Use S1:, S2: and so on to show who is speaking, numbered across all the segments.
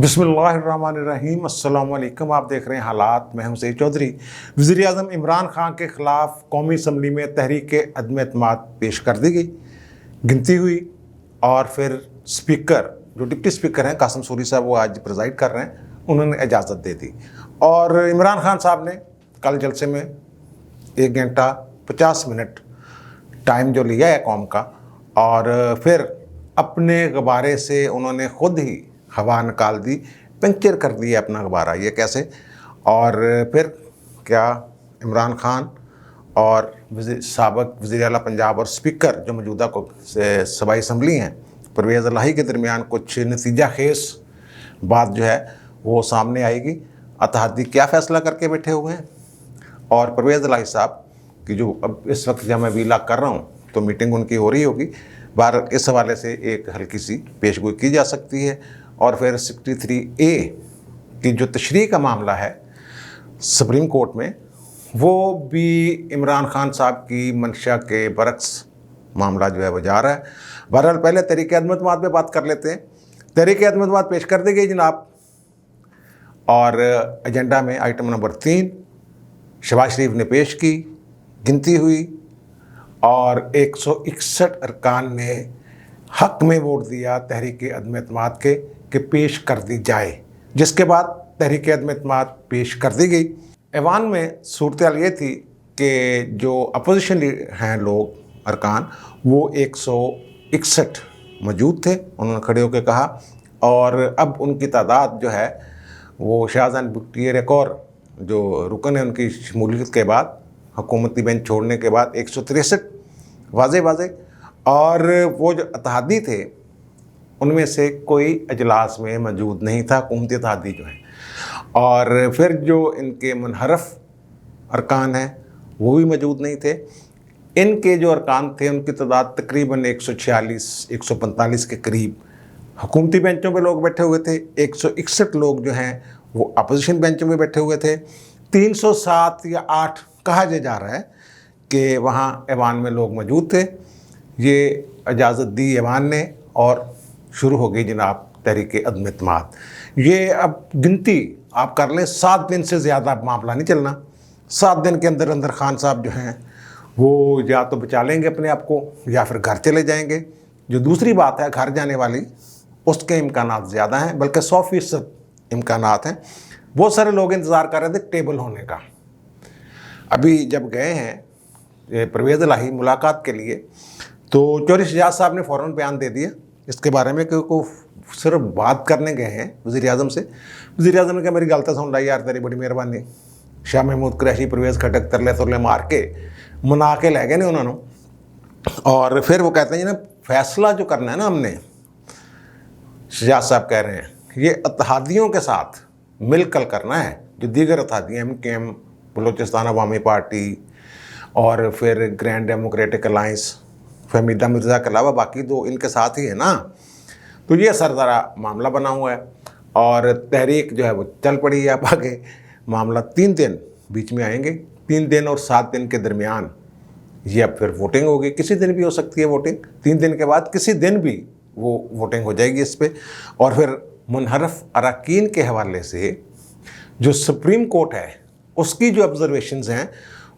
S1: बिस्मिल्लाहिर्रहमानिर्रहीम। अस्सलाम वालेकुम। आप देख रहे हैं हालात। मैं हूं सईद चौधरी। वज़ीर आज़म इमरान खान के ख़िलाफ़ कौमी असम्बली में तहरीक अदम एतमाद पेश कर दी गई, गिनती हुई और फिर स्पीकर जो डिप्टी स्पीकर हैं कासिम सूरी साहब, वो आज प्रिजाइड कर रहे हैं, उन्होंने इजाज़त दे दी। और इमरान खान साहब ने कल जलसे में 1 घंटा 50 मिनट टाइम जो लिया है कौम का, और फिर अपने गुब्बारे से उन्होंने ख़ुद ही हवा निकाल दी, पंक्चर कर दिया अपना गुब्बारा। ये कैसे? और फिर क्या इमरान खान और साबिक़ वज़ीर आला पंजाब और स्पीकर जो मौजूदा को सूबाई असम्बली हैं परवेज़ इलाही के दरमियान कुछ नतीजा खेस बात जो है वो सामने आएगी। इत्तेहादी क्या फ़ैसला करके बैठे हुए हैं, और परवेज़ इलाही साहब की जो अब इस वक्त जब मैं वीलॉग कर रहा हूँ तो मीटिंग उनकी हो रही होगी, बाहर इस हवाले से एक हल्की सी पेशगोई की जा सकती है। और फिर 63A की जो तशरीह का मामला है सुप्रीम कोर्ट में, वो भी इमरान खान साहब की मंशा के बरक्स मामला जो है वो जा रहा है। बहरहाल पहले तहरीक अदम एतमाद पे बात कर लेते हैं। तहरीक अदम एतमाद पेश कर दी गई जनाब, और एजेंडा में आइटम नंबर 3 शहबाज शरीफ ने पेश की, गिनती हुई और 161 अरकान ने हक में वोट दिया तहरीक अदम एतमाद के कि पेश कर दी जाए, जिसके बाद तहरीक अदम एतमाद पेश कर दी गई। ऐवान में सूरत हाल ये थी कि जो अपोजिशन हैं लोग अरकान, वो 161 मौजूद थे। उन्होंने खड़े होकर कहा, और अब उनकी तादाद जो है वो शाहजहान भुट्टी एक और जो रुकन है उनकी शमूलियत के बाद, हुकूमती बेंच छोड़ने के बाद 163 वाज़े। और वो जो इत्तेहादी थे उनमें से कोई अजलास में मौजूद नहीं था, हुकूमती इत्तेहादी जो हैं। और फिर जो इनके मुनहरफ अरकान हैं वो भी मौजूद नहीं थे। इनके जो अरकान थे उनकी तादाद तकरीबन 146-145 के करीब हुकूमती बेंचों पे लोग बैठे हुए थे। 161 लोग जो हैं वो अपोजिशन बेंचों में बैठे हुए थे। 307 या 8 कहा जा रहा है कि वहाँ ऐवान में लोग मौजूद थे। ये इजाज़त दी ऐवान ने और शुरू हो गई जनाब तहरीक अदम एतमाद। ये अब गिनती आप कर लें, 7 दिन से ज़्यादा मामला नहीं चलना। 7 दिन के अंदर अंदर खान साहब जो हैं वो या तो बचा लेंगे अपने आप को या फिर घर चले जाएंगे। जो दूसरी बात है घर जाने वाली, उसके इम्कानात ज़्यादा हैं, बल्कि 100% इम्कानात हैं। बहुत सारे लोग इंतज़ार कर रहे थे टेबल होने का। अभी जब गए हैं परवेज़ इलाही मुलाकात के लिए, तो चौधरी शहजाद साहब ने फ़ौरन बयान दे दिया इसके बारे में कि वो सिर्फ बात करने गए हैं वज़ीर आज़म से। वज़ीर आज़म ने कहा मेरी गलती सुन लाई यार, तेरी बड़ी मेहरबानी। शाह महमूद कुरैशी परवेज़ खटक तरले तुरले मार के मना के ले गए ने उन्होंने। और फिर वो कहते हैं ना फैसला जो करना है ना हमने, शहजाद साहब कह रहे हैं ये इत्तेहादियों के साथ मिलकर करना है। जो दीगर इत्तेहादियाँ MKM, बलूचिस्तान अवामी पार्टी और फिर grand democratic alliance, Fahmida Mirza के अलावा बाकी तो इनके साथ ही है ना। तो ये सरदारा मामला बना हुआ है और तहरीक जो है वो चल पड़ी है। अब आगे मामला 3 दिन बीच में आएंगे, 3 दिन और 7 दिन के दरमियान ये अब फिर वोटिंग होगी। किसी दिन भी हो सकती है वोटिंग, 3 दिन के बाद किसी दिन भी वो वोटिंग हो जाएगी इस पर। और फिर मुनहरफ अरकान के हवाले से जो सुप्रीम कोर्ट है उसकी जो ऑब्जर्वेशंस हैं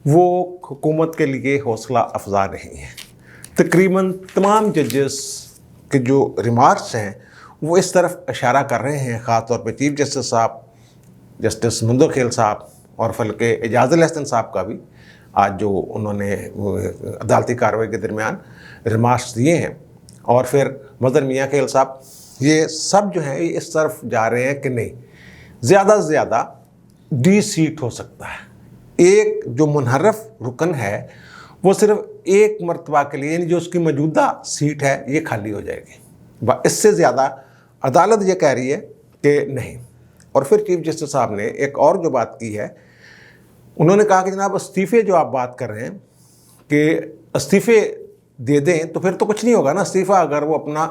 S1: वो हुकूमत के लिए हौसला अफजा नहीं है। तकरीबन तमाम जजेस के जो रिमार्क्स हैं वो इस तरफ इशारा कर रहे हैं, ख़ास तौर पे चीफ जस्टिस साहब, जस्टिस मुंदोखेल साहब और फलके एजाज़ुल हसन साहब का भी आज जो उन्होंने अदालती कार्रवाई के दरमियान रिमार्क्स दिए हैं, और फिर मदर मियाँ खेल साहब, ये सब जो है इस तरफ जा रहे हैं कि नहीं ज़्यादा से ज़्यादा D सीट हो सकता है। एक जो मुनहरफ रुकन है वो सिर्फ एक मरतबा के लिए, यानी जो उसकी मौजूदा सीट है ये खाली हो जाएगी। इससे ज़्यादा अदालत ये कह रही है कि नहीं। और फिर चीफ जस्टिस साहब ने एक और जो बात की है, उन्होंने कहा कि जनाब इस्तीफ़े जो आप बात कर रहे हैं कि इस्तीफ़े दे दें तो फिर तो कुछ नहीं होगा ना। इस्तीफ़ा अगर वो अपना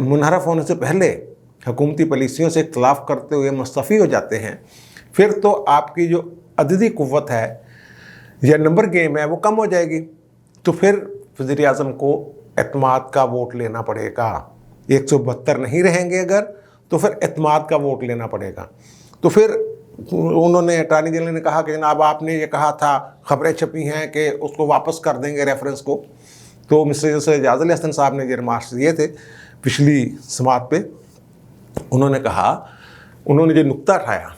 S1: मुनहरफ होने से पहले हुकूमती पॉलिसियों से इख्तलाफ करते हुए मुस्तफ़ी हो जाते हैं, फिर तो आपकी जो अददी कुव्वत है या नंबर गेम है वो कम हो जाएगी। तो फिर वज़ीर आज़म को एतमाद का वोट लेना पड़ेगा। 172 नहीं रहेंगे अगर, तो फिर एतमाद का वोट लेना पड़ेगा। तो फिर उन्होंने अटॉर्नी जनरल ने कहा कि जनाब आपने ये कहा था, खबरें छपी हैं कि उसको वापस कर देंगे रेफरेंस को। तो मिस्टर जस्टिस एजाज अली हसन साहब ने ये रिमार्क्स दिए थे पिछली समात पे। उन्होंने कहा, उन्होंने जो नुक्ता उठाया,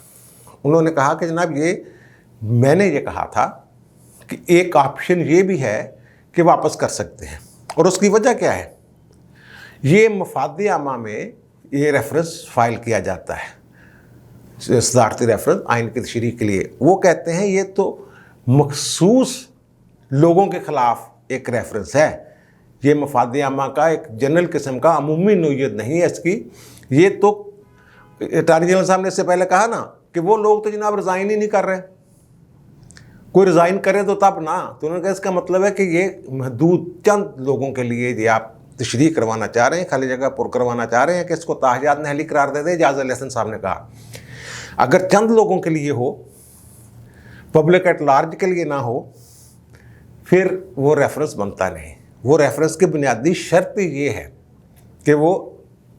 S1: उन्होंने कहा कि जनाब ये मैंने ये कहा था कि एक ऑप्शन ये भी है कि वापस कर सकते हैं, और उसकी वजह क्या है, ये मफाद आमा में ये रेफरेंस फाइल किया जाता है, सदारती रेफरेंस आइन की तशरीह के लिए। वो कहते हैं ये तो मखसूस लोगों के ख़िलाफ़ एक रेफरेंस है, ये मफाद आमा का एक जनरल किस्म का अमूमी नोयत नहीं है इसकी। ये तो अटॉर्नी जनरल साहब ने इससे पहले कहा ना कि वो लोग तो जनाब रिज़ाइन ही नहीं कर रहे, कोई रिज़ाइन करे तो तब ना। तो उन्होंने कहा इसका मतलब है कि ये महदूद चंद लोगों के लिए ये आप तशरीह करवाना चाह रहे हैं, खाली जगह पुर करवाना चाह रहे हैं कि इसको ताहजात नहली करार दे दें। एजाज अली हसन साहब ने कहा अगर चंद लोगों के लिए हो, पब्लिक एट लार्ज के लिए ना हो, फिर वो रेफरेंस बनता नहीं। वो रेफरेंस की बुनियादी शर्त ये है कि वो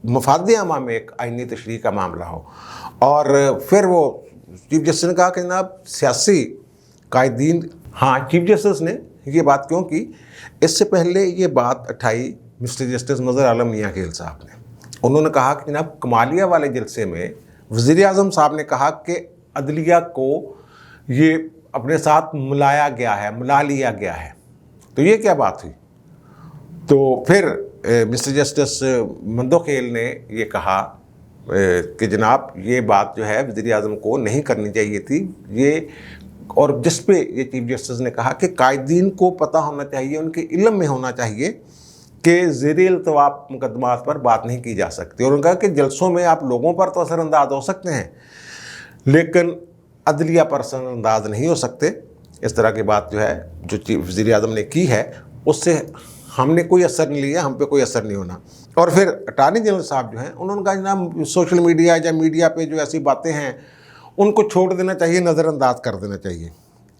S1: मफाद आमा में एक आइनी तशरीह का मामला हो। और फिर वो चीफ जस्टिस ने कहा कि जनाब सियासी कायदीन, हाँ चीफ जस्टिस ने ये बात क्यों की, इससे पहले ये बात उठाई मिस्टर जस्टिस मज़हर आलम मियां खेल साहब ने। उन्होंने कहा कि जनाब कमालिया वाले जलसे में वज़ीर आज़म साहब ने कहा कि अदलिया को ये अपने साथ मिलाया गया है, मिला लिया गया है। तो ये क्या बात हुई? तो फिर मिस्टर जस्टिस मंदोखेल ने ये कहा कि जनाब ये बात जो है वज़ीर आज़म को नहीं करनी चाहिए थी ये, और जिस पे ये चीफ जस्टिस ने कहा कि कायदीन को पता होना चाहिए, उनके इल्म में होना चाहिए कि ज़ेरे इल्तवाब मुकदमात पर बात नहीं की जा सकती। और उन्होंने कहा कि जलसों में आप लोगों पर तो असरअंदाज हो सकते हैं, लेकिन अदलिया पर असरअंदाज नहीं हो सकते। इस तरह की बात जो है जो चीफ वज़ीर आज़म ने की है उससे हमने कोई असर नहीं लिया, हम पे कोई असर नहीं होना। और फिर अटॉर्नी जनरल साहब जो हैं उन्होंने कहा जनाब सोशल मीडिया या मीडिया पे जो ऐसी बातें हैं उनको छोड़ देना चाहिए, नज़रअंदाज कर देना चाहिए।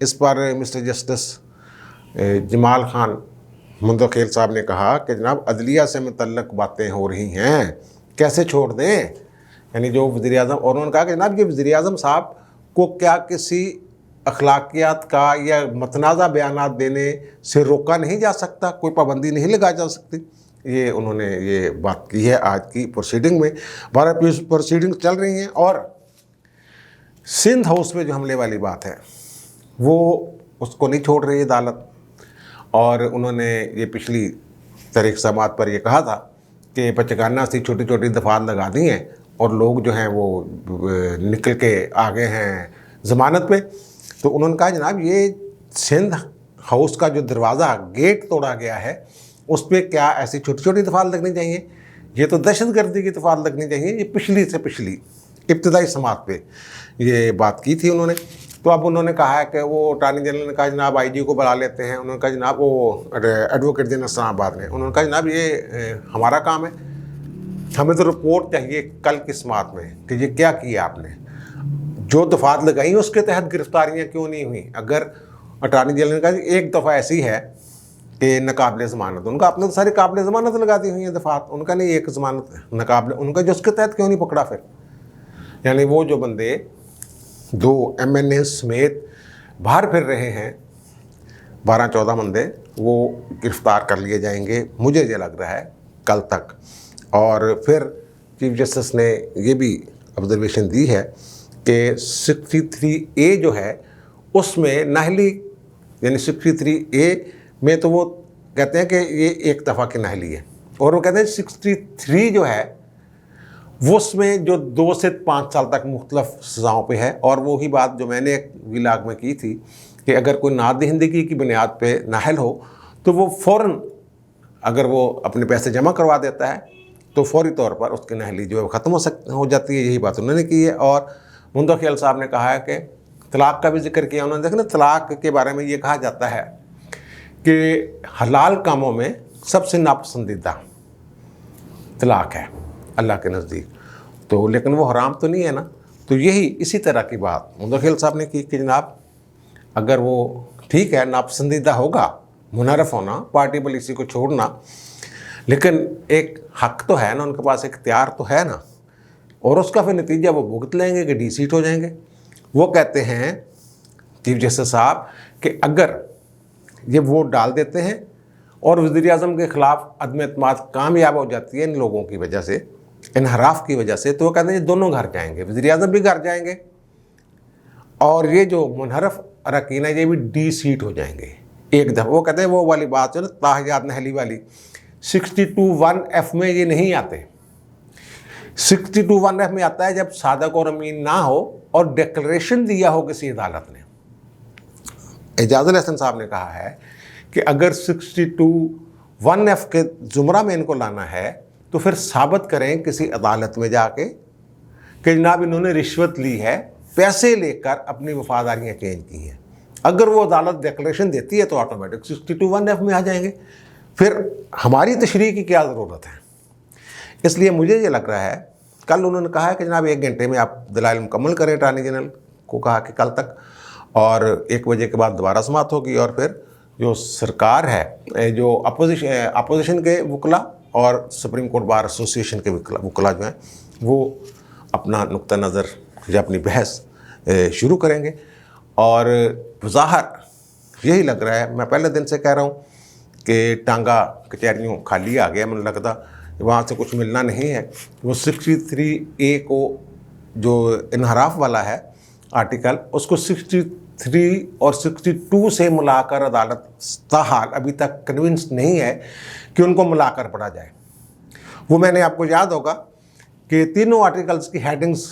S1: इस पर मिस्टर जस्टिस जमाल खान मुंदोखेल साहब ने कहा कि जनाब अदलिया से मुतल्लक बातें हो रही हैं, कैसे छोड़ दें, यानी जो वज़ीर आज़म। और उन्होंने कहा कि जनाब ये वज़ीर आज़म साहब को क्या किसी अखलाकियात का या मतनाज़ा बयानात देने से रोका नहीं जा सकता, कोई पाबंदी नहीं लगाई जा सकती। ये उन्होंने ये बात की है आज की प्रोसीडिंग में। 12 प्रोसीडिंग चल रही हैं और सिंध हाउस में जो हमले वाली बात है वो उसको नहीं छोड़ रही अदालत। और उन्होंने ये पिछली तारीख समात पर ये कहा था कि 55 सी छोटी छोटी दफात लगा दी हैं और लोग जो हैं वो निकल के आ गए हैं ज़मानत पे। तो उन्होंने कहा जनाब ये सिंध हाउस का जो दरवाज़ा गेट तोड़ा गया है उस पर क्या ऐसी छोटी छोटी दफात लगनी चाहिए, ये तो दहशतगर्दी की दफात लगनी चाहिए। ये पिछली से पिछली इब्तदाई समात पे ये बात की थी उन्होंने। तो अब उन्होंने कहा है कि वो अटॉर्नी जनरल ने कहा जनाब आईजी को बुला लेते हैं। उन्होंने कहा जनाब वो एडवोकेट जनरल इस्लामाबाद ने, उन्होंने कहा जनाब ये हमारा काम है, हमें तो रिपोर्ट चाहिए कल की समात में कि ये क्या किया आपने, जो दफात लगाई उसके तहत गिरफ्तारियाँ क्यों नहीं हुई। अगर अटॉर्नी जनरल ने कहा एक दफ़ा ऐसी है कि नाकाबिले ज़मानत, उनका आपने तो सारी काबिले ज़मानत लगा दी हुई है दफात, उनका नहीं एक ज़मानत नाकाबिले, उनका जो उसके तहत क्यों नहीं पकड़ा फिर। यानी वो जो बंदे 2 MNA समेत बाहर फिर रहे हैं 12-14 बंदे, वो गिरफ़्तार कर लिए जाएंगे मुझे ये लग रहा है कल तक। और फिर चीफ जस्टिस ने ये भी ऑब्जर्वेशन दी है कि 63A जो है उसमें नाहली, यानी 63A में तो वो कहते हैं कि ये एक दफ़ा की नाहली है, और वो कहते हैं 63 जो है वो उसमें जो 2 से 5 साल तक मुख्तलिफ सज़ाओं पे है। और वही बात जो मैंने एक विलाग में की थी कि अगर कोई नादहिंदगी की बुनियाद पे नाहल हो तो वो फ़ौरन अगर वो अपने पैसे जमा करवा देता है तो फौरी तौर पर उसकी नाहली जो है ख़त्म हो जाती है। यही बात उन्होंने की है। और मुंदोखेल साहब ने कहा है कि तलाक़ का भी जिक्र किया उन्होंने। देखना तलाक़ के बारे में ये कहा जाता है कि हलाल कामों में सबसे नापसंदीदा तलाक़ है अल्लाह के नज़दीक, तो लेकिन वो हराम तो नहीं है ना। तो यही इसी तरह की बात मुंदोखेल साहब ने की कि जनाब अगर वो ठीक है नापसंदीदा होगा मुनरफ होना, पार्टी पॉलिसी को छोड़ना, लेकिन एक हक़ तो है ना, उनके पास एक इख्तियार तो है ना اور اس کا پھر نتیجہ وہ بھگت لیں گے کہ ڈی سیٹ ہو جائیں گے۔ وہ کہتے ہیں چیف جسٹس صاحب کہ اگر یہ ووٹ ڈال دیتے ہیں اور وزیر اعظم کے خلاف عدم اعتماد کامیاب ہو جاتی ہے ان لوگوں کی وجہ سے، انحراف کی وجہ سے، تو وہ کہتے ہیں یہ دونوں گھر جائیں گے، وزیر اعظم بھی گھر جائیں گے اور یہ جو منحرف اراکین ہیں یہ بھی ڈی سیٹ ہو جائیں گے ایک دفعہ۔ وہ کہتے ہیں وہ والی بات جو نا تاحیات نہلی والی 62(1)(f) میں یہ نہیں آتے۔ 62(1)(f) میں آتا ہے جب صادق اور امین نہ ہو اور ڈیکلریشن دیا ہو کسی عدالت نے۔ اعجاز الحسن صاحب نے کہا ہے کہ اگر 62(1)(f) کے زمرہ میں ان کو لانا ہے تو پھر ثابت کریں کسی عدالت میں جا کے کہ جناب انہوں نے رشوت لی ہے، پیسے لے کر اپنی وفاداریاں چینج کی ہیں۔ اگر وہ عدالت ڈیکلریشن دیتی ہے تو آٹومیٹک 62(1)(f) میں آ جائیں گے، پھر ہماری تشریح کی کیا ضرورت ہے؟ اس لیے مجھے یہ لگ رہا ہے، کل انہوں نے کہا ہے کہ جناب 1 گھنٹے میں آپ دلائل مکمل کریں، اٹارنی جنرل کو کہا کہ کل تک، اور 1 بجے کے بعد دوبارہ سماعت ہوگی، اور پھر جو سرکار ہے، جو اپوزیشن کے وکلاء اور سپریم کورٹ بار ایسوسیشن کے وکلاء جو ہیں وہ اپنا نقطہ نظر یا اپنی بحث شروع کریں گے۔ اور ظاہر یہی لگ رہا ہے، میں پہلے دن سے کہہ رہا ہوں کہ ٹانگا کچہریوں خالی آ گیا، مجھے لگتا وہاں سے کچھ ملنا نہیں ہے۔ وہ 63A کو جو انحراف والا ہے آرٹیکل، اس کو 63 اور 62 سے ملا کر عدالت تاحال ابھی تک کنونس نہیں ہے کہ ان کو ملا کر پڑھا جائے۔ وہ میں نے آپ کو یاد ہوگا کہ تینوں آرٹیکلز کی ہیڈنگز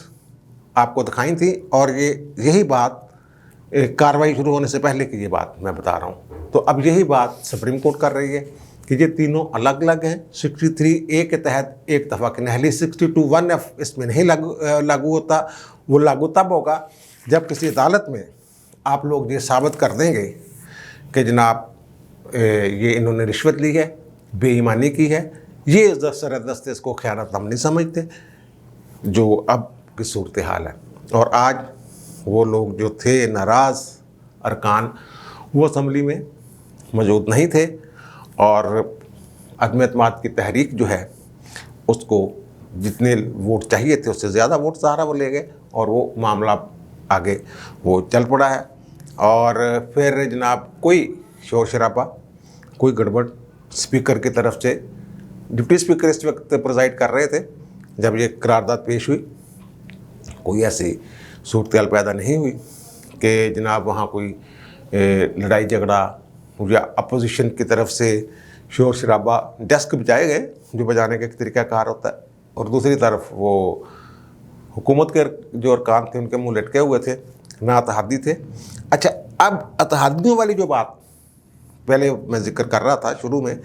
S1: آپ کو دکھائی تھیں، اور یہی بات کارروائی شروع ہونے سے پہلے کی یہ بات میں بتا رہا ہوں۔ تو اب یہی بات سپریم کورٹ کر رہی ہے کہ یہ تینوں الگ الگ ہیں۔ 63A کے تحت ایک دفعہ کی نہلی 62(1)(f) اس میں نہیں لاگو ہوتا، وہ لاگو تب ہوگا جب کسی عدالت میں آپ لوگ یہ ثابت کر دیں گے کہ جناب یہ انہوں نے رشوت لی ہے، بے ایمانی کی ہے۔ یہ سردست اس کو خیانت ہم نہیں سمجھتے جو اب کی صورتحال ہے۔ اور آج وہ لوگ جو تھے ناراض ارکان، وہ اسمبلی میں موجود نہیں تھے، اور عدم اعتماد کی تحریک جو ہے اس کو جتنے ووٹ چاہیے تھے اس سے زیادہ ووٹ سہارا وہ لے گئے، اور وہ معاملہ آگے وہ چل پڑا ہے۔ اور پھر جناب کوئی شور شرابہ، کوئی گڑبڑ اسپیکر کی طرف سے، ڈپٹی اسپیکر اس وقت پریزائڈ کر رہے تھے جب یہ قرارداد پیش ہوئی، کوئی ایسی صورتحال پیدا نہیں ہوئی کہ جناب وہاں کوئی لڑائی جھگڑا یا اپوزیشن کی طرف سے شور شرابہ، ڈیسک بجائے گئے جو بجانے کا ایک طریقہ کار ہوتا ہے، اور دوسری طرف وہ حکومت کے جو ارکان تھے ان کے منہ لٹکے ہوئے تھے، نہ اتحادی تھے۔ اچھا، اب اتحادیوں والی جو بات پہلے میں ذکر کر رہا تھا شروع میں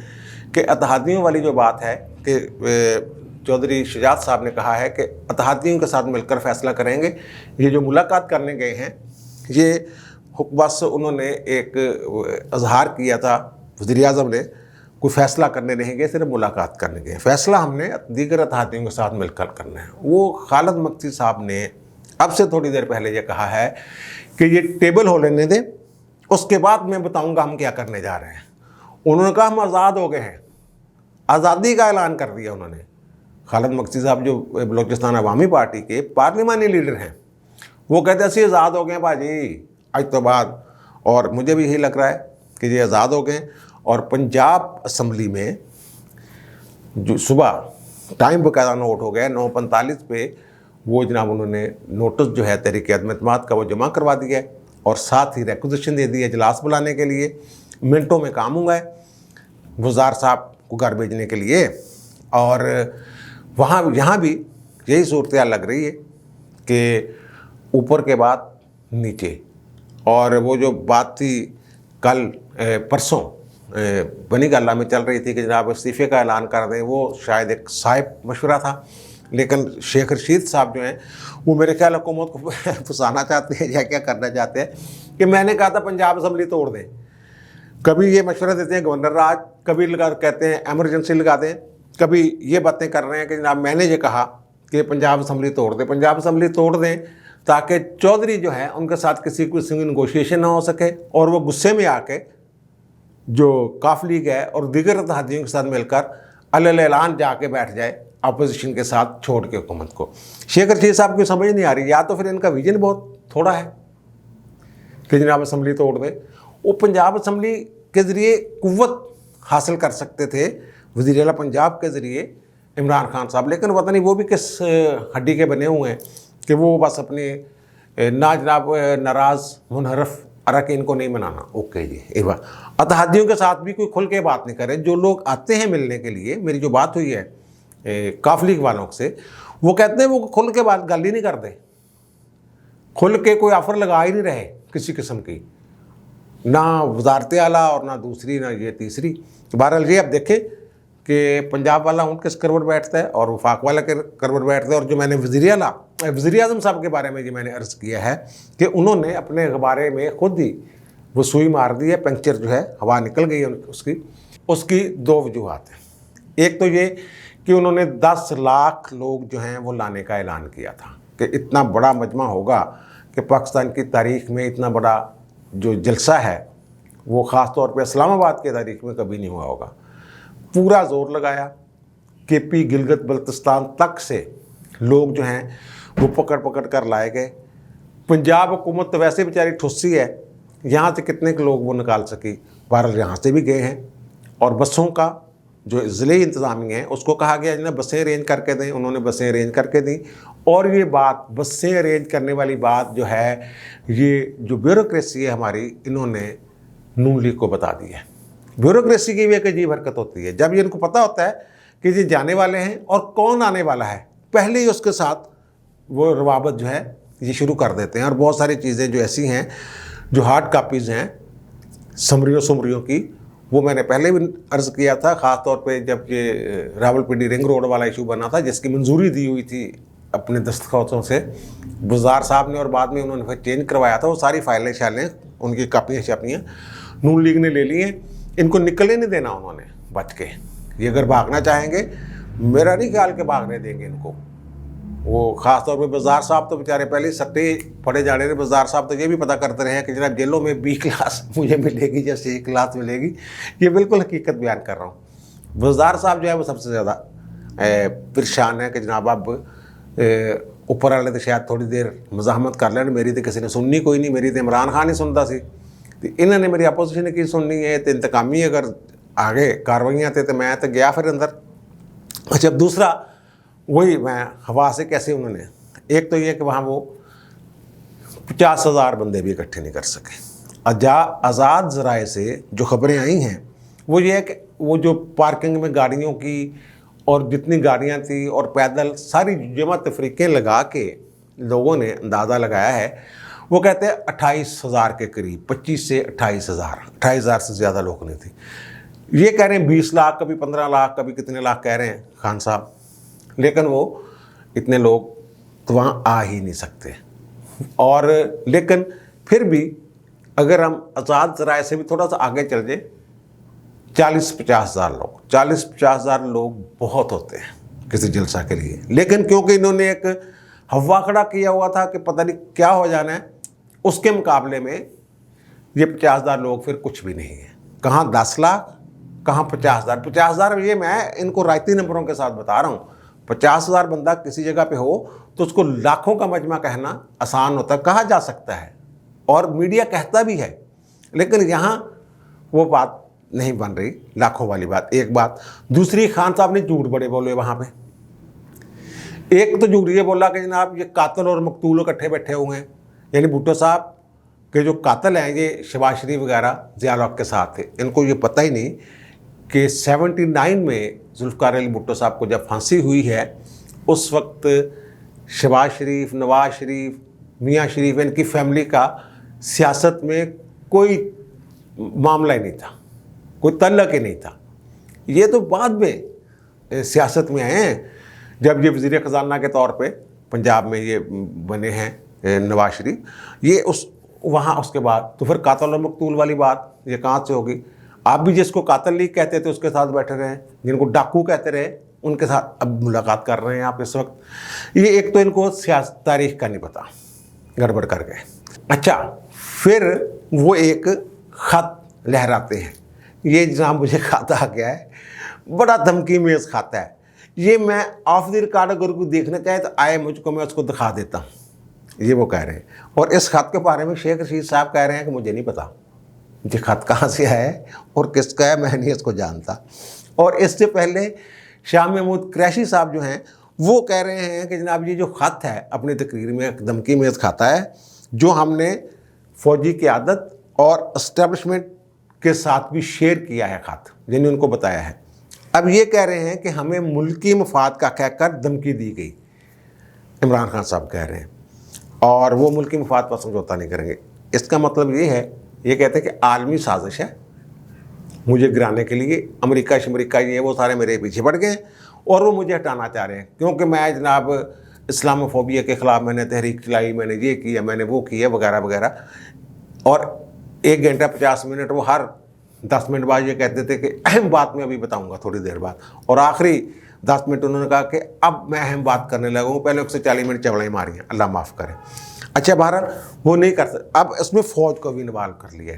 S1: کہ اتحادیوں والی جو بات ہے کہ چودھری شجاعت صاحب نے کہا ہے کہ اتحادیوں کے ساتھ مل کر فیصلہ کریں گے۔ یہ جو ملاقات کرنے گئے ہیں، یہ بس انہوں نے ایک اظہار کیا تھا، وزیر اعظم نے، کوئی فیصلہ کرنے نہیں گئے، صرف ملاقات کرنے گئے۔ فیصلہ ہم نے دیگر اتحادیوں کے ساتھ مل کر کرنا ہے۔ وہ خالد مکتی صاحب نے اب سے تھوڑی دیر پہلے یہ کہا ہے کہ یہ ٹیبل ہو لینے دیں، اس کے بعد میں بتاؤں گا ہم کیا کرنے جا رہے ہیں۔ انہوں نے کہا ہم آزاد ہو گئے ہیں، آزادی کا اعلان کر دیا انہوں نے۔ خالد مکتی صاحب جو بلوچستان عوامی پارٹی کے پارلیمانی لیڈر ہیں، وہ کہتے ہیں اسی آزاد ہو گئے ہیں باجی آج تو بعد، اور مجھے بھی یہی لگ رہا ہے کہ یہ آزاد ہو گئے۔ اور پنجاب اسمبلی میں جو صبح ٹائم باقاعدہ نوٹ ہو گیا 9:45 پہ، وہ جناب انہوں نے نوٹس جو ہے تحریک عدم اعتماد کا وہ جمع کروا دیا ہے، اور ساتھ ہی ریکوزیشن دے دی ہے اجلاس بلانے کے لیے۔ منٹوں میں کام ہوا ہے وزار صاحب کو گھر بھیجنے کے لیے، اور یہاں بھی یہی صورتحال لگ رہی ہے کہ اوپر کے بعد نیچے۔ اور وہ جو بات تھی کل پرسوں بنی گالہ میں چل رہی تھی کہ جناب استعفے کا اعلان کر دیں، وہ شاید ایک صائب مشورہ تھا، لیکن شیخ رشید صاحب جو ہیں وہ میرے خیال حکومت کو پھنسانا چاہتے ہیں یا کیا کرنا چاہتے ہیں کہ میں نے کہا تھا پنجاب اسمبلی توڑ دیں۔ کبھی یہ مشورہ دیتے ہیں گورنر راج، کبھی کہتے ہیں ایمرجنسی لگا دیں، کبھی یہ باتیں کر رہے ہیں کہ جناب میں نے یہ کہا کہ پنجاب اسمبلی توڑ دیں۔ پنجاب اسمبلی توڑ دیں تاکہ چودھری جو ہیں ان کے ساتھ کسی قسم کی نیگوشیشن نہ ہو سکے، اور وہ غصے میں آ کے جو کاف لیگ ہے اور دیگر اتحادیوں کے ساتھ مل کر اعلان جا کے بیٹھ جائے अपोजिशन के साथ छोड़ के हुकूमत को। शेख रशीद साहब की समझ नहीं आ रही, या तो फिर इनका विजन बहुत थोड़ा है कि जनाब असम्बली तोड़ दे। वो पंजाब असम्बली के ज़रिए कुव्वत हासिल कर सकते थे वज़ीर आला पंजाब के ज़रिए इमरान खान साहब, लेकिन पता नहीं वो भी किस हड्डी के बने हुए हैं कि वो बस अपने ना जनाब नाराज़ मुनहरफ अरकान को नहीं मनाना। ओके जी, एक बार अतहादियों के साथ भी कोई खुल के बात नहीं करे। जो लोग आते हैं मिलने के लिए, मेरी जो बात हुई है काफ लीग वालों से, वो कहते हैं वो खुल के बात गल ही नहीं करते, खुल के कोई ऑफ़र लगा ही नहीं रहे किसी किस्म की, ना वजारत आला और ना दूसरी ना ये तीसरी। बहरहाल ये अब देखें कि पंजाब वाला उनके करवट बैठता है और वफाक वाला के करवट बैठता है। और जो मैंने वज़ीर आज़म साहब के बारे में ये मैंने अर्ज़ किया है कि उन्होंने अपने बारे में खुद ही वो सुई मार दी है, पंक्चर जो है हवा निकल गई है उसकी दो वजूहात हैं। एक तो ये कि उन्होंने 10 लाख लोग जो हैं वो लाने का ऐलान किया था कि इतना बड़ा मजमा होगा कि पाकिस्तान की तारीख़ में इतना बड़ा जो जलसा है वो ख़ास तौर पे इस्लामाबाद की तारीख़ में कभी नहीं हुआ होगा। पूरा ज़ोर लगाया, KP गिलगित बल्तिस्तान तक से लोग जो हैं वो पकड़ पकड़ कर लाए गए। पंजाब हुकूमत तो वैसे बेचारी ठुस्सी है, यहाँ से कितने के लोग वो निकाल सकी। बहरहाल यहाँ से भी गए हैं और बसों का जो ज़िले इंतज़ामिया है उसको कहा गया जिन्हें बसें अरेंज करके दें, उन्होंने बसें अरेंज करके दी। और ये बात बसें अरेंज करने वाली बात जो है, ये जो ब्यूरोक्रेसी है हमारी, इन्होंने नून लीग को बता दी है। ब्यूरोक्रेसी की भी एक अजीब हरकत होती है, जब ये इनको पता होता है कि ये जाने वाले हैं और कौन आने वाला है, पहले ही उसके साथ वो रवाबत जो है ये शुरू कर देते हैं। और बहुत सारी चीज़ें जो ऐसी हैं जो हार्ड कापीज़ हैं समरियों की, वो मैंने पहले भी अर्ज़ किया था, ख़ास तौर पे जब ये रावलपिंडी रिंग रोड वाला इशू बना था जिसकी मंजूरी दी हुई थी अपने दस्तखतों से बुज़दार साहब ने, और बाद में उन्होंने फिर चेंज करवाया था। वो सारी फाइलें शाइलें उनकी कापियाँ शापियाँ नून लीग ने ले ली हैं। इनको निकलने नहीं देना उन्होंने बच के। ये अगर भागना चाहेंगे, मेरा नहीं ख्याल के भागने देंगे इनको। वो ख़ास तौर पे बज़दार साहब तो बेचारे पहले सट्टे पड़े जा रहे थे। बज़दार साहब तो ये भी पता करते रहे हैं कि जनाब जेलों में B क्लास मुझे मिलेगी या C क्लास मिलेगी। ये बिल्कुल हकीकत बयान कर रहा हूँ। बज़दार साहब जो है वो सबसे ज़्यादा परेशान है कि जनाब अब ऊपर वाले तो शायद थोड़ी देर मज़ाहमत कर लें, मेरी तो किसी ने सुननी कोई नहीं, मेरी तो इमरान खान ही सुनता सी, तो इन्होंने मेरी अपोजिशन की सुननी है। तो इंतकामी अगर आगे कार्रवाइयाँ थे तो मैं तो गया फिर अंदर। अच्छा, दूसरा वही मैं हवा से कैसे उन्होंने, एक तो ये कि वहाँ वो 50,000 बंदे भी इकट्ठे नहीं कर सके। आज़ाद ज़राए से जो खबरें आई हैं वो ये है कि वो जो पार्किंग में गाड़ियों की और जितनी गाड़ियाँ थी और पैदल सारी जमा तफरीक़ें लगा के लोगों ने अंदाज़ा लगाया है, वो कहते हैं 28,000 के करीब, 25 से 28,000 से ज़्यादा लोग नहीं थे। ये कह रहे हैं 20 लाख, कभी 15 लाख, कभी कितने लाख कह रहे हैं खान साहब, लेकिन वो इतने लोग तो वहाँ आ ही नहीं सकते। और लेकिन फिर भी अगर हम आज़ाद ज़राए से भी थोड़ा सा आगे चल जाए, 40-50,000 लोग, 40-50,000 लोग बहुत होते हैं किसी जलसा के लिए। लेकिन क्योंकि इन्होंने एक हवा खड़ा किया हुआ था कि पता नहीं क्या हो जाना है, उसके मुकाबले में ये 50,000 लोग फिर कुछ भी नहीं है। कहाँ 10 लाख, कहाँ 50,000। 50,000 ये मैं इनको रायती नंबरों के साथ बता रहा हूँ। 50,000 बंदा किसी जगह पे हो तो उसको लाखों का मजमा कहना आसान होता, कहा जा सकता है और मीडिया कहता भी है, लेकिन यहाँ वो बात नहीं बन रही, लाखों वाली बात। एक बात। दूसरी, खान साहब ने झूठ बड़े बोले वहाँ पे। एक तो झूठ ये बोला कि जनाब ये कातिल और मकतूल इकट्ठे बैठे हुए हैं, यानी भुट्टो साहब के जो कातिल हैं ये शहबाज शरीफ वगैरह ज़िया उल हक के साथ थे। इनको ये पता ही नहीं कि 79 में जुल्फ़िकार अली भुट्टो साहब को जब फांसी हुई है, उस वक्त शहबाज शरीफ, नवाज शरीफ, मियाँ शरीफ, इनकी फैमिली का सियासत में कोई मामला ही नहीं था, कोई तल्लक ही नहीं था। ये तो बाद में सियासत में आए हैं जब ये वज़ीर ख़जाना के तौर पे पंजाब में ये बने हैं नवाज शरीफ। ये उस वहाँ उसके बाद तो फिर कातिल और मकतूल वाली बात ये कहाँ से होगी। आप भी जिसको कातिल लीग कहते थे उसके साथ बैठे रहे, जिनको डाकू कहते रहे उनके साथ अब मुलाकात कर रहे हैं आप इस वक्त। ये एक तो इनको सियासत तारीख़ का नहीं पता, गड़बड़ कर गए। अच्छा, फिर वो एक ख़त लहराते हैं, ये जहाँ मुझे खाता आ गया है, बड़ा धमकी में इस खाता है یہ میں آف دی ریکارڈ اگر کوئی دیکھنا چاہے تو آئے مجھ کو، میں اس کو دکھا دیتا ہوں، یہ وہ کہہ رہے ہیں۔ اور اس خط کے بارے میں شیخ رشید صاحب کہہ رہے ہیں کہ مجھے نہیں پتا یہ خط کہاں سے ہے اور کس کا ہے، میں نہیں اس کو جانتا۔ اور اس سے پہلے شاہ محمود قریشی صاحب جو ہیں وہ کہہ رہے ہیں کہ جناب یہ جو خط ہے اپنی تقریر میں دھمکی میں کھاتا ہے جو ہم نے فوجی قیادت اور اسٹیبلشمنٹ کے ساتھ بھی شیئر کیا ہے خط، یعنی ان کو بتایا ہے۔ اب یہ کہہ رہے ہیں کہ ہمیں ملکی مفاد کا کہہ کر دھمکی دی گئی، عمران خان صاحب کہہ رہے ہیں، اور وہ ملکی مفاد پر سمجھوتا نہیں کریں گے۔ اس کا مطلب یہ ہے، یہ کہتے ہیں کہ عالمی سازش ہے مجھے گرانے کے لیے، امریکہ شمریکہ یہ وہ سارے میرے پیچھے پڑ گئے ہیں اور وہ مجھے ہٹانا چاہ رہے ہیں، کیونکہ میں جناب اسلاموفوبیا کے خلاف میں نے تحریک چلائی، میں نے یہ کیا، میں نے وہ کیا وغیرہ وغیرہ۔ اور 1 گھنٹہ 50 منٹ وہ ہر 10 منٹ بعد یہ کہتے تھے کہ اہم بات میں ابھی بتاؤں گا تھوڑی دیر بعد، اور آخری 10 منٹ انہوں نے کہا کہ اب میں اہم بات کرنے لگا ہوں، پہلے 140 منٹ چوڑیں ماری ہیں، اللہ معاف کرے۔ اچھا بہرحال وہ نہیں کر سکتے۔ اب اس میں فوج کو بھی انوالو کر لیا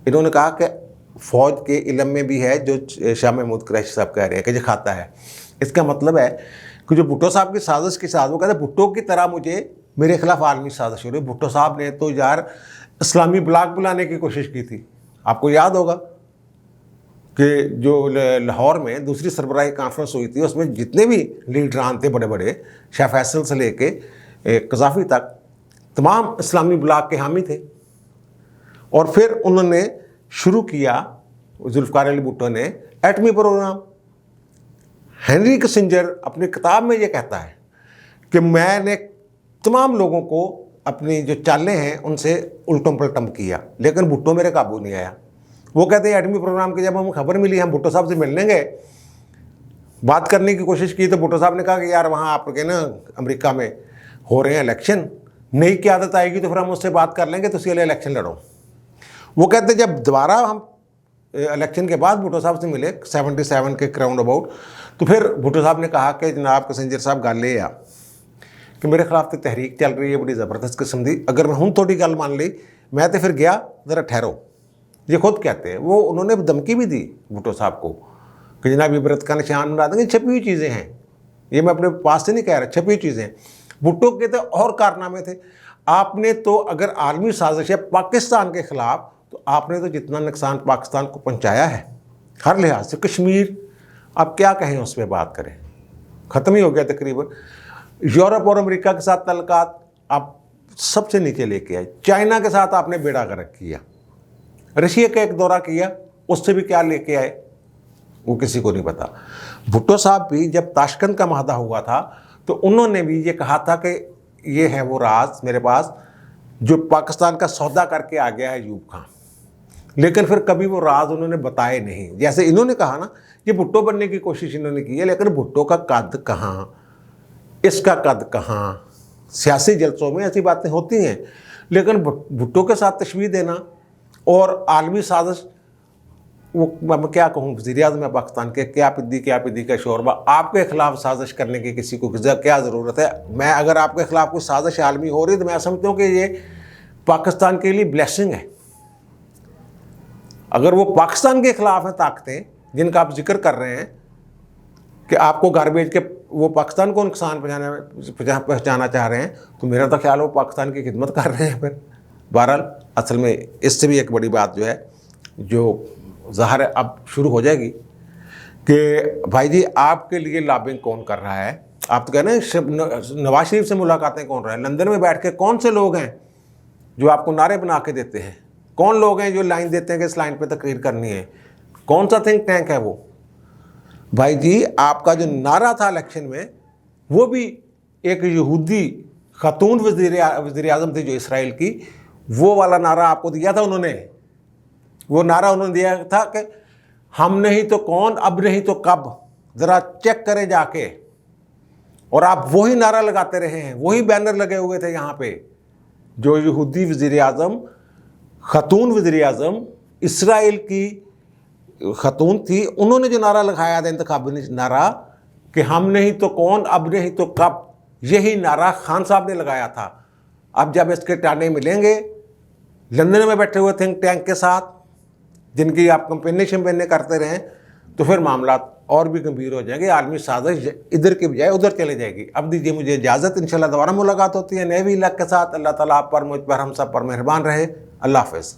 S1: انہوں نے کہا کہ فوج کے علم میں بھی ہے جو شاہ محمود قریشی صاحب کہہ رہے ہیں کہ یہ کھاتا ہے۔ اس کا مطلب ہے کہ جو بھٹو صاحب کی سازش کے ساتھ وہ کہتے ہیں بھٹو کی طرح میرے خلاف عالمی سازش ہو رہی ہے۔ بھٹو صاحب نے تو یار اسلامی بلاک بلانے کی کوشش کی تھی، آپ کو یاد ہوگا کہ جو لاہور میں دوسری سربراہی کانفرنس ہوئی تھی اس میں جتنے بھی لیڈران تھے بڑے بڑے، شاہ فیصل سے لے کے قذافی تک، تمام اسلامی بلاک کے حامی تھے۔ اور پھر انہوں نے شروع کیا، ذوالفقار علی بھٹو نے، ایٹمی پروگرام۔ ہنری کسنجر اپنی کتاب میں یہ کہتا ہے کہ میں نے تمام لوگوں کو اپنی جو چالیں ہیں ان سے الٹم پلٹم کیا، لیکن بھٹو میرے قابو نہیں آیا۔ وہ کہتے ہیں ایٹمی پروگرام کی جب ہم خبر ملی، ہم بھٹو صاحب سے ملنے گئے، بات کرنے کی کوشش کی، تو بھٹو صاحب نے کہا کہ یار وہاں آپ کے نا امریکہ میں ہو رہے ہیں الیکشن، نئی قیادت آئے گی تو پھر ہم اس سے بات کر لیں گے، تو اسی لیے الیکشن لڑو۔ وہ کہتے ہیں جب دوبارہ ہم الیکشن کے بعد بھٹو صاحب سے ملے 77 کے کراؤنڈ اباؤٹ، تو پھر بھٹو صاحب نے کہا کہ جناب کسنجر صاحب گل یہ کہ میرے خلاف تو تحریک چل رہی ہے بڑی زبردست قسم دی، اگر میں ہوں تھوڑی گل مان لی میں تو پھر گیا، ذرا ٹھہرو۔ یہ خود کہتے ہیں، وہ انہوں نے دھمکی بھی دی بھٹو صاحب کو کہ جناب عبرت کا نشان بنا دیں گے، چھپی ہوئی چیزیں ہیں، یہ میں اپنے پاس سے نہیں کہہ رہا، چھپی ہوئی چیزیں ہیں۔ بھٹو کے تو اور کارنامے تھے۔ آپ نے تو اگر عالمی سازش ہے پاکستان کے خلاف، تو آپ نے تو جتنا نقصان پاکستان کو پہنچایا ہے ہر لحاظ سے، کشمیر اب کیا کہیں اس پہ بات کریں، ختم ہی ہو گیا تقریباً۔ یورپ اور امریکہ کے ساتھ تعلقات آپ سب سے نیچے لے کے آئے، چائنا کے ساتھ آپ نے بیڑا غرق کیا، رشیا کا ایک دورہ کیا، اس سے بھی کیا لے کے آئے وہ کسی کو نہیں پتا۔ بھٹو صاحب بھی جب تاشکند کا معاہدہ ہوا تھا تو انہوں نے بھی یہ کہا تھا کہ یہ ہے وہ راز میرے پاس جو پاکستان کا سودا کر کے آ گیا ہے ایوب خان، لیکن پھر کبھی وہ راز انہوں نے بتائے نہیں۔ جیسے انہوں نے کہا نا یہ بھٹو بننے کی کوشش انہوں نے کی ہے، لیکن بھٹو کا قد کہاں، اس کا قد کہاں۔ سیاسی جلسوں میں ایسی باتیں ہوتی ہیں، لیکن بھٹو کے ساتھ تشبیہ دینا اور عالمی سازش، وہ میں کیا کہوں، وزیر اعظم پاکستان کے کیا پدی کا شوربہ، آپ کے خلاف سازش کرنے کی کسی کو کیا ضرورت ہے؟ میں اگر آپ کے خلاف کوئی سازش عالمی ہو رہی تو میں سمجھتا ہوں کہ یہ پاکستان کے لیے بلیسنگ ہے۔ اگر وہ پاکستان کے خلاف ہیں طاقتیں جن کا آپ ذکر کر رہے ہیں کہ آپ کو گھر بھیج کے وہ پاکستان کو نقصان پہنچانا چاہ رہے ہیں، تو میرا تو خیال ہے وہ پاکستان کی خدمت کر رہے ہیں پھر۔ بہرحال اصل میں اس سے بھی ایک بڑی بات جو ہے جو ظاہر ہے اب شروع ہو جائے گی کہ بھائی جی آپ کے لیے لابنگ کون کر رہا ہے؟ آپ تو کہہ رہے ہیں نواز شریف سے ملاقاتیں کون رہا ہے؟ لندن میں بیٹھ کے کون سے لوگ ہیں جو آپ کو نعرے بنا کے دیتے ہیں؟ کون لوگ ہیں جو لائن دیتے ہیں کہ اس لائن پہ تقریر کرنی ہے؟ کون سا تھنک ٹینک ہے وہ؟ بھائی جی آپ کا جو نعرہ تھا الیکشن میں وہ بھی ایک یہودی خاتون وزیر اعظم تھی جو اسرائیل کی، وہ والا نعرہ آپ کو دیا تھا انہوں نے۔ وہ نعرہ انہوں نے دیا تھا کہ ہم نہیں تو کون، اب نہیں تو کب، ذرا چیک کریں جا کے۔ اور آپ وہی نعرہ لگاتے رہے ہیں، وہی بینر لگے ہوئے تھے یہاں پہ۔ جو یہودی وزیر اعظم، خاتون وزیر اعظم اسرائیل کی خاتون تھی، انہوں نے جو نعرہ لگایا تھا انتخابی نعرہ کہ ہم نہیں تو کون، اب نہیں تو کب، یہی نعرہ خان صاحب نے لگایا تھا۔ اب جب اس کے ٹانے ملیں گے لندن میں بیٹھے ہوئے تھنک ٹینک کے ساتھ جن کی آپ کمپینی شمپینیں کرتے رہیں، تو پھر معاملات اور بھی گمبھیر ہو جائیں گے، عالمی سازش ادھر کے بجائے ادھر چلے جائے گی۔ اب دیجیے مجھے اجازت، انشاءاللہ دوبارہ ملاقات ہوتی ہے نئے ویلاگ کے ساتھ۔ اللہ تعالیٰ آپ پر، مجھ پر، ہم سب پر مہربان رہے۔ اللہ حافظ۔